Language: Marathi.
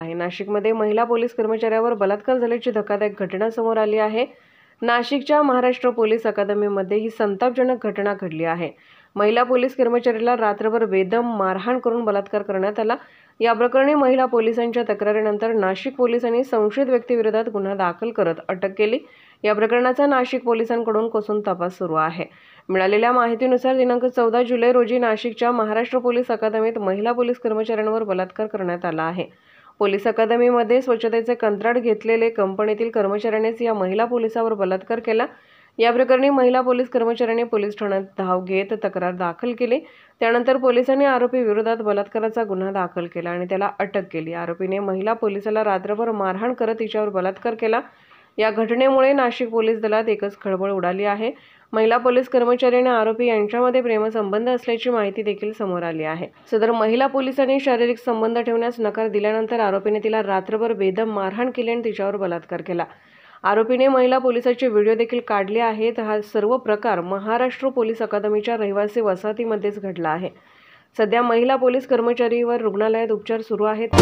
नाशिकमध्ये महिला पोलीस कर्मचाऱ्यावर बलात्कार झाल्याची धक्कादायक घटना समोर आली आहे। नाशिकच्या महाराष्ट्र पोलीस अकादमीमध्ये ही संतापजनक घटना घडली आहे। महिला पोलीस कर्मचाऱ्याला रात्रभर बेदम मारहाण करून बलात्कार करण्यात आला। या प्रकरणी महिला पोलिसांच्या तक्रारीनंतर नाशिक पोलिसांनी संशयित व्यक्तीविरोधात गुन्हा दाखल करत अटक केली। या प्रकरणाचा नाशिक पोलिसांकडून कसून तपास सुरू आहे। मिळालेल्या माहितीनुसार दिनांक 14 जुलै रोजी नाशिकच्या महाराष्ट्र पोलीस अकादमीत महिला पोलीस कर्मचाऱ्यांवर बलात्कार करण्यात आला आहे। पोलीस अकादमीमध्ये स्वच्छतेचे कंत्राट घेतलेले कंपनीतील कर्मचाऱ्यानेच या महिला पोलिसावर बलात्कार केला। या प्रकरणी महिला पोलीस कर्मचाऱ्याने पोलीस ठाण्यात धाव घेत तक्रार दाखल केली। त्यानंतर पोलिसांनी आरोपी विरोधात बलात्काराचा गुन्हा दाखल केला आणि त्याला अटक केली। आरोपीने महिला पोलिसाला रात्रभर मारहाण करत तिच्यावर बलात्कार केला। या घटनेमुळे नाशिक पोलीस दलात एकच खळबळ उडाली आहे। महिला पोलीस कर्मचारी आणि आरोपी यांच्यामध्ये प्रेमसंबंध असल्याची माहिती देखील समोर आली आहे। सदर महिला पोलिसांनी शारीरिक संबंध ठेवण्यास नकार दिल्यानंतर आरोपीने तिला रात्रभर बेदम मारहाण केली आणि तिच्यावर बलात्कार केला। आरोपीने महिला पोलिसाचे व्हिडिओ देखील काढले आहेत। हा सर्व प्रकार महाराष्ट्र पोलीस अकादमीच्या रहिवासी वसाहतीमध्येच घडला आहे। सध्या महिला पोलीस कर्मचारीवर रुग्णालयात उपचार सुरू आहेत।